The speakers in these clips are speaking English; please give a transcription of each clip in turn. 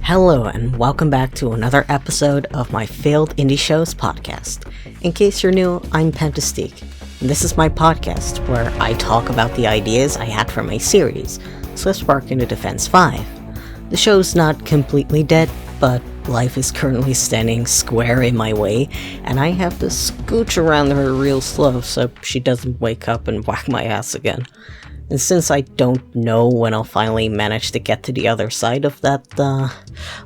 Hello and welcome back to another episode of my Failed Indie Shows podcast. In case you're new, I'm Pan-tastique, and this is my podcast where I talk about the ideas I had for my series, Swift Into Defense 5. The show's not completely dead, but life is currently standing square in my way, and I have to scooch around her real slow so she doesn't wake up and whack my ass again. And since I don't know when I'll finally manage to get to the other side of that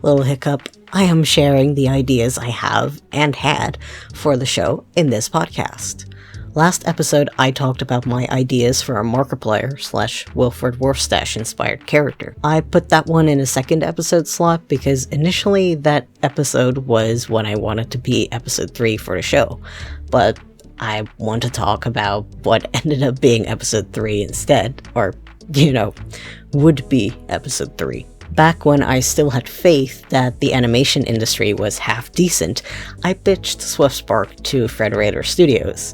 little hiccup, I am sharing the ideas I have and had for the show in this podcast. Last episode, I talked about my ideas for a Markiplier / Wilfred Warfstache inspired character. I put that one in a second episode slot because initially that episode was when I wanted to be episode 3 for the show, but I want to talk about what ended up being episode 3 instead, or, would be episode 3. Back when I still had faith that the animation industry was half decent, I pitched SwiftSpark to Frederator Studios.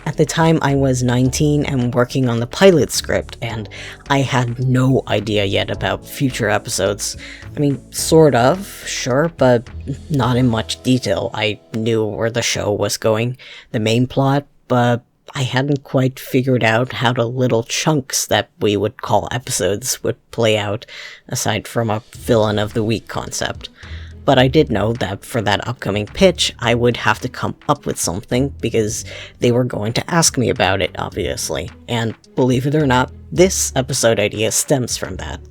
At the time, I was 19 and working on the pilot script, and I had no idea yet about future episodes. I mean, sort of, sure, but not in much detail. I knew where the show was going, the main plot, but I hadn't quite figured out how the little chunks that we would call episodes would play out, aside from a villain of the week concept. But I did know that for that upcoming pitch, I would have to come up with something because they were going to ask me about it, obviously. And believe it or not, this episode idea stems from that.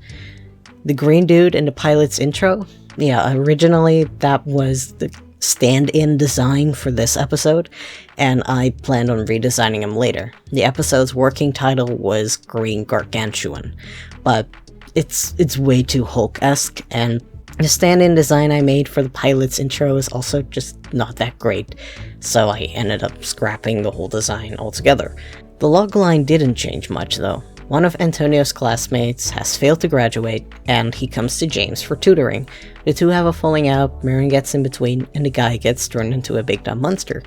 The green dude in the pilot's intro? Yeah, originally that was the stand-in design for this episode, and I planned on redesigning him later. The episode's working title was Green Gargantuan, but it's way too Hulk-esque, and the stand-in design I made for the pilot's intro is also just not that great, so I ended up scrapping the whole design altogether. The logline didn't change much though. One of Antonio's classmates has failed to graduate, and he comes to James for tutoring. The two have a falling out, Marin gets in between, and the guy gets turned into a big dumb monster.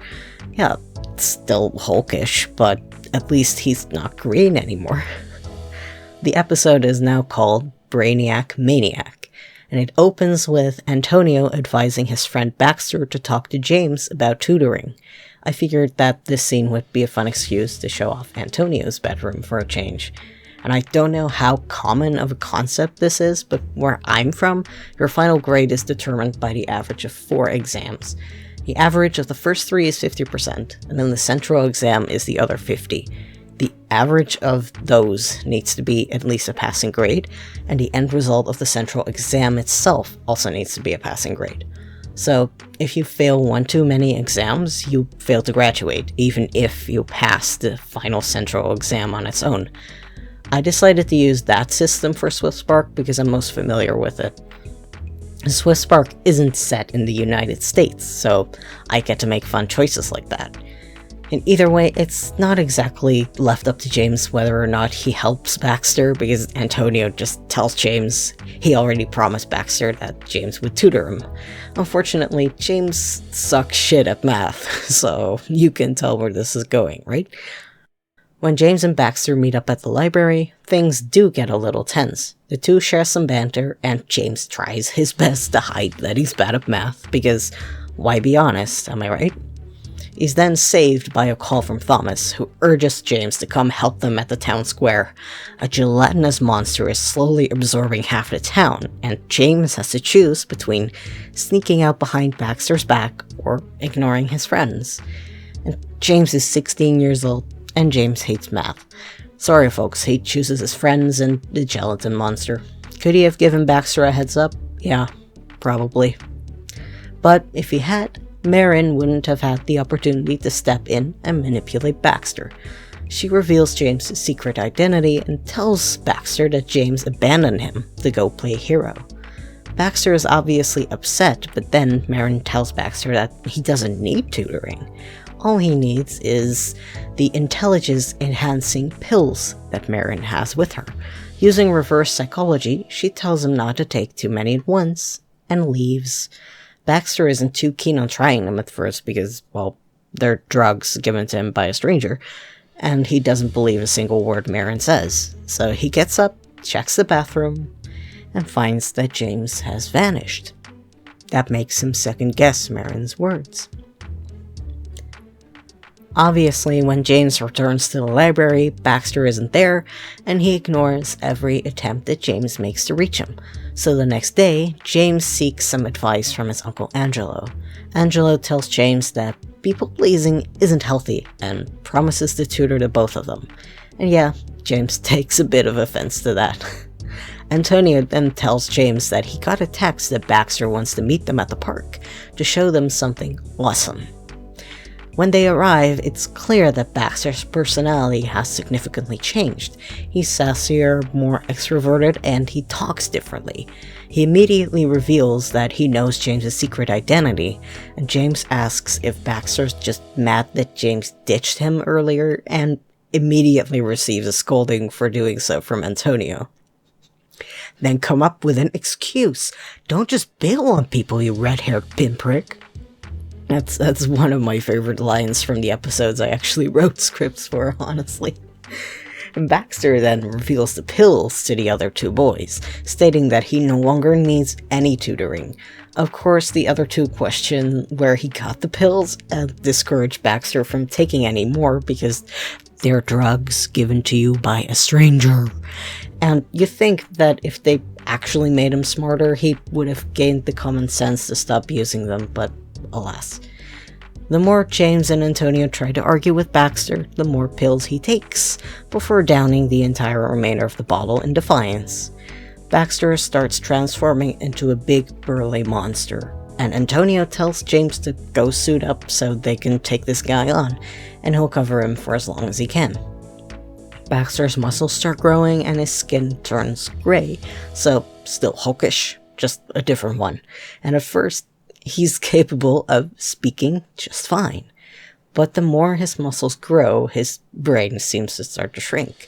Yeah, it's still Hulkish, but at least he's not green anymore. The episode is now called Brainiac Maniac, and it opens with Antonio advising his friend Baxter to talk to James about tutoring. I figured that this scene would be a fun excuse to show off Antonio's bedroom for a change. And I don't know how common of a concept this is, but where I'm from, your final grade is determined by the average of 4 exams. The average of the first 3 is 50%, and then the central exam is the other 50%. The average of those needs to be at least a passing grade, and the end result of the central exam itself also needs to be a passing grade. So, if you fail one too many exams, you fail to graduate, even if you pass the final central exam on its own. I decided to use that system for SwiftSpark because I'm most familiar with it. SwiftSpark isn't set in the United States, so I get to make fun choices like that. In either way, it's not exactly left up to James whether or not he helps Baxter, because Antonio just tells James he already promised Baxter that James would tutor him. Unfortunately, James sucks shit at math, so you can tell where this is going, right? When James and Baxter meet up at the library, things do get a little tense. The two share some banter, and James tries his best to hide that he's bad at math, because why be honest, am I right? He's then saved by a call from Thomas, who urges James to come help them at the town square. A gelatinous monster is slowly absorbing half the town, and James has to choose between sneaking out behind Baxter's back or ignoring his friends. And James is 16 years old, and James hates math. Sorry folks, he chooses his friends and the gelatin monster. Could he have given Baxter a heads up? Yeah, probably. But if he had, Marin wouldn't have had the opportunity to step in and manipulate Baxter. She reveals James' secret identity and tells Baxter that James abandoned him to go play hero. Baxter is obviously upset, but then Marin tells Baxter that he doesn't need tutoring. All he needs is the intelligence-enhancing pills that Marin has with her. Using reverse psychology, she tells him not to take too many at once, and leaves. Baxter isn't too keen on trying them at first because, well, they're drugs given to him by a stranger, and he doesn't believe a single word Marin says. So he gets up, checks the bathroom, and finds that James has vanished. That makes him second guess Marin's words. Obviously, when James returns to the library, Baxter isn't there, and he ignores every attempt that James makes to reach him. So the next day, James seeks some advice from his uncle Angelo. Angelo tells James that people-pleasing isn't healthy, and promises to tutor to both of them. And yeah, James takes a bit of offense to that. Antonio then tells James that he got a text that Baxter wants to meet them at the park, to show them something awesome. When they arrive, it's clear that Baxter's personality has significantly changed. He's sassier, more extroverted, and he talks differently. He immediately reveals that he knows James's secret identity, and James asks if Baxter's just mad that James ditched him earlier, and immediately receives a scolding for doing so from Antonio. Then come up with an excuse. Don't just bail on people, you red-haired pinprick. That's one of my favorite lines from the episodes I actually wrote scripts for, honestly. And Baxter then reveals the pills to the other two boys, stating that he no longer needs any tutoring. Of course, the other two question where he got the pills and discourage Baxter from taking any more because they're drugs given to you by a stranger. And you think that if they actually made him smarter, he would have gained the common sense to stop using them, but alas. The more James and Antonio try to argue with Baxter, the more pills he takes, before downing the entire remainder of the bottle in defiance. Baxter starts transforming into a big burly monster, and Antonio tells James to go suit up so they can take this guy on, and he'll cover him for as long as he can. Baxter's muscles start growing and his skin turns gray, so still hulkish, just a different one. And at first, he's capable of speaking just fine. But the more his muscles grow, his brain seems to start to shrink.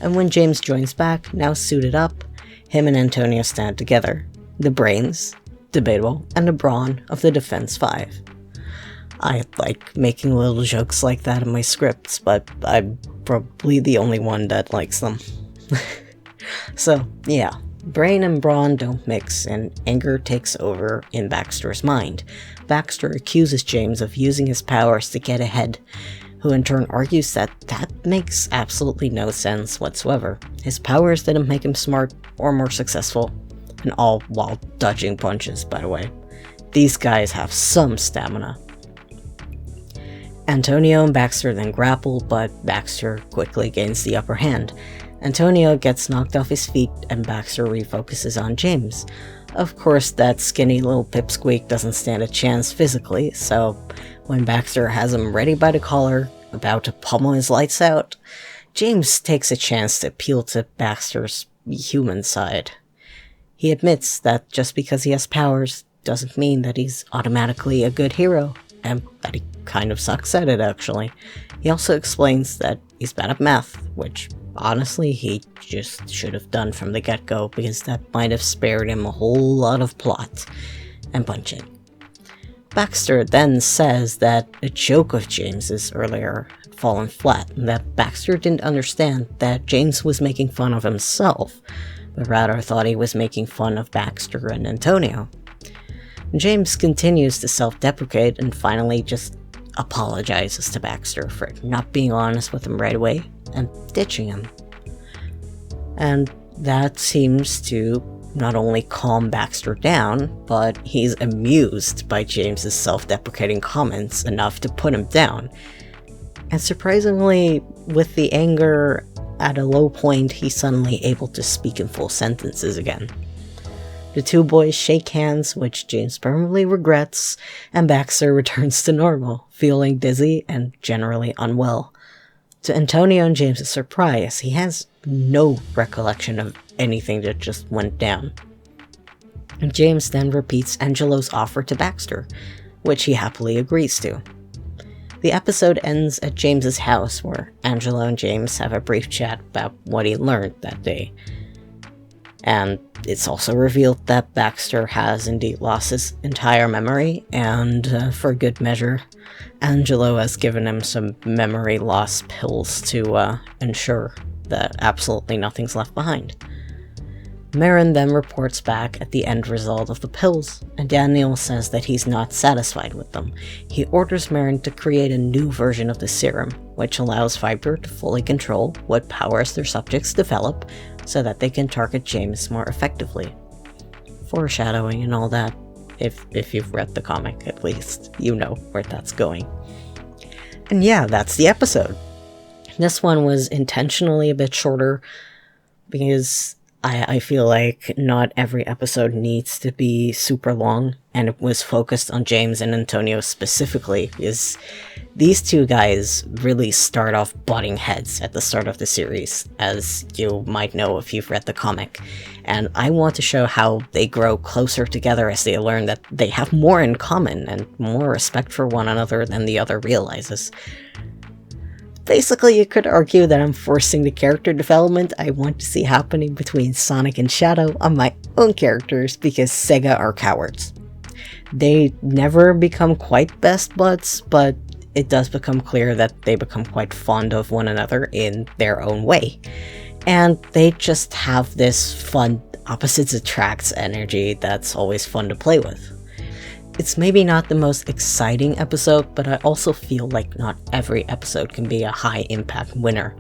And when James joins back, now suited up, him and Antonio stand together. The brains, debatable, and the brawn of the Defense 5. I like making little jokes like that in my scripts, but I'm probably the only one that likes them. So, yeah. Brain and brawn don't mix, and anger takes over in Baxter's mind. Baxter accuses James of using his powers to get ahead, who in turn argues that makes absolutely no sense whatsoever. His powers didn't make him smart or more successful, and all while dodging punches, by the way. These guys have some stamina. Antonio and Baxter then grapple, but Baxter quickly gains the upper hand. Antonio gets knocked off his feet and Baxter refocuses on James. Of course, that skinny little pipsqueak doesn't stand a chance physically, so when Baxter has him ready by the collar, about to pummel his lights out, James takes a chance to appeal to Baxter's human side. He admits that just because he has powers doesn't mean that he's automatically a good hero, and that he kind of sucks at it, actually. He also explains that he's bad at math, which honestly he just should have done from the get-go, because that might have spared him a whole lot of plot and punching. Baxter then says that a joke of James's earlier had fallen flat, and that Baxter didn't understand that James was making fun of himself, but rather thought he was making fun of Baxter and Antonio. James continues to self-deprecate and finally just apologizes to Baxter for not being honest with him right away and ditching him. And that seems to not only calm Baxter down, but he's amused by James's self-deprecating comments enough to put him down. And surprisingly, with the anger at a low point, he's suddenly able to speak in full sentences again. The two boys shake hands, which James permanently regrets, and Baxter returns to normal, feeling dizzy and generally unwell. To Antonio and James's surprise, he has no recollection of anything that just went down. And James then repeats Angelo's offer to Baxter, which he happily agrees to. The episode ends at James's house, where Angelo and James have a brief chat about what he learned that day. And it's also revealed that Baxter has indeed lost his entire memory, and for good measure, Angelo has given him some memory loss pills to ensure that absolutely nothing's left behind. Marin then reports back at the end result of the pills, and Daniel says that he's not satisfied with them. He orders Marin to create a new version of the serum, which allows Viper to fully control what powers their subjects develop so that they can target James more effectively. Foreshadowing and all that. If you've read the comic, at least, you know where that's going. And yeah, that's the episode. This one was intentionally a bit shorter because I feel like not every episode needs to be super long, and it was focused on James and Antonio specifically, because these two guys really start off butting heads at the start of the series, as you might know if you've read the comic, and I want to show how they grow closer together as they learn that they have more in common and more respect for one another than the other realizes. Basically, you could argue that I'm forcing the character development I want to see happening between Sonic and Shadow on my own characters because Sega are cowards. They never become quite best buds, but it does become clear that they become quite fond of one another in their own way. And they just have this fun opposites attracts energy that's always fun to play with. It's maybe not the most exciting episode, but I also feel like not every episode can be a high-impact winner.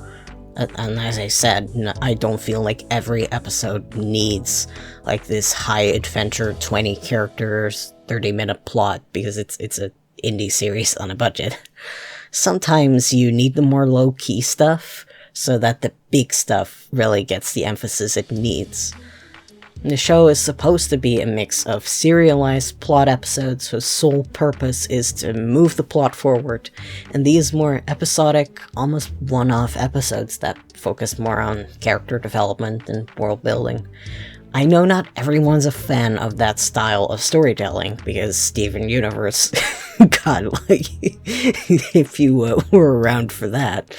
And as I said, I don't feel like every episode needs like this high-adventure 20 characters, 30-minute plot, because it's an indie series on a budget. Sometimes you need the more low-key stuff, so that the big stuff really gets the emphasis it needs. The show is supposed to be a mix of serialized plot episodes whose sole purpose is to move the plot forward, and these more episodic, almost one-off episodes that focus more on character development and world building. I know not everyone's a fan of that style of storytelling, because Steven Universe, God, like, if you were around for that.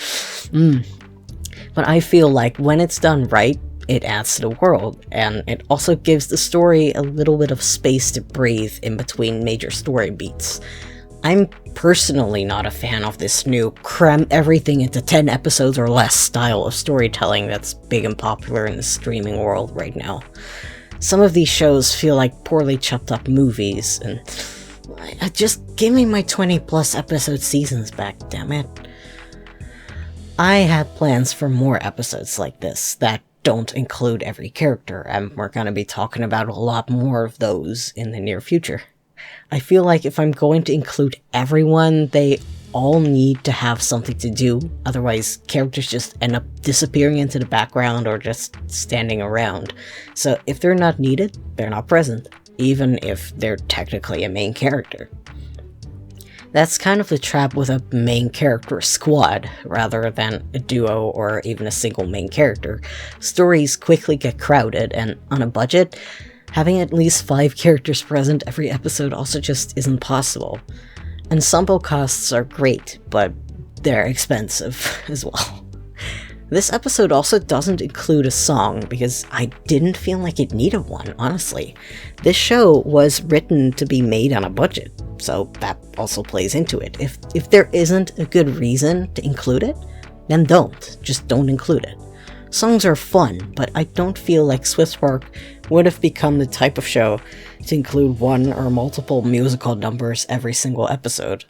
But I feel like when it's done right, it adds to the world, and it also gives the story a little bit of space to breathe in between major story beats. I'm personally not a fan of this new cram everything into 10 episodes or less style of storytelling that's big and popular in the streaming world right now. Some of these shows feel like poorly chopped up movies, and just give me my 20 plus episode seasons back, damn it. I had plans for more episodes like this that don't include every character, and we're going to be talking about a lot more of those in the near future. I feel like if I'm going to include everyone, they all need to have something to do, otherwise characters just end up disappearing into the background or just standing around. So if they're not needed, they're not present, even if they're technically a main character. That's kind of the trap with a main character squad, rather than a duo or even a single main character. Stories quickly get crowded, and on a budget, having at least 5 characters present every episode also just isn't possible. Ensemble casts are great, but they're expensive as well. This episode also doesn't include a song, because I didn't feel like it needed one, honestly. This show was written to be made on a budget, so that also plays into it. If there isn't a good reason to include it, then don't. Just don't include it. Songs are fun, but I don't feel like Swift Spark would have become the type of show to include one or multiple musical numbers every single episode.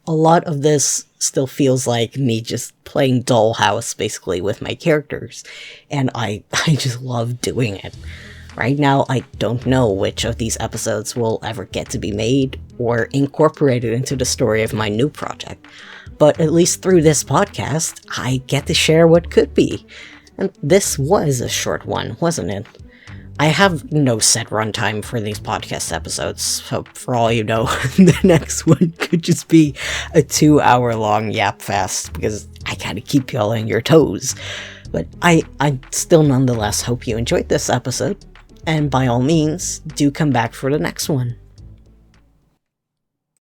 A lot of this still feels like me just playing Dollhouse, basically, with my characters, and I just love doing it. Right now, I don't know which of these episodes will ever get to be made or incorporated into the story of my new project, but at least through this podcast, I get to share what could be. And this was a short one, wasn't it? I have no set runtime for these podcast episodes, so for all you know, the next one could just be a 2-hour-long yap fest, because I gotta keep y'all on your toes. But I still nonetheless hope you enjoyed this episode, and by all means, do come back for the next one.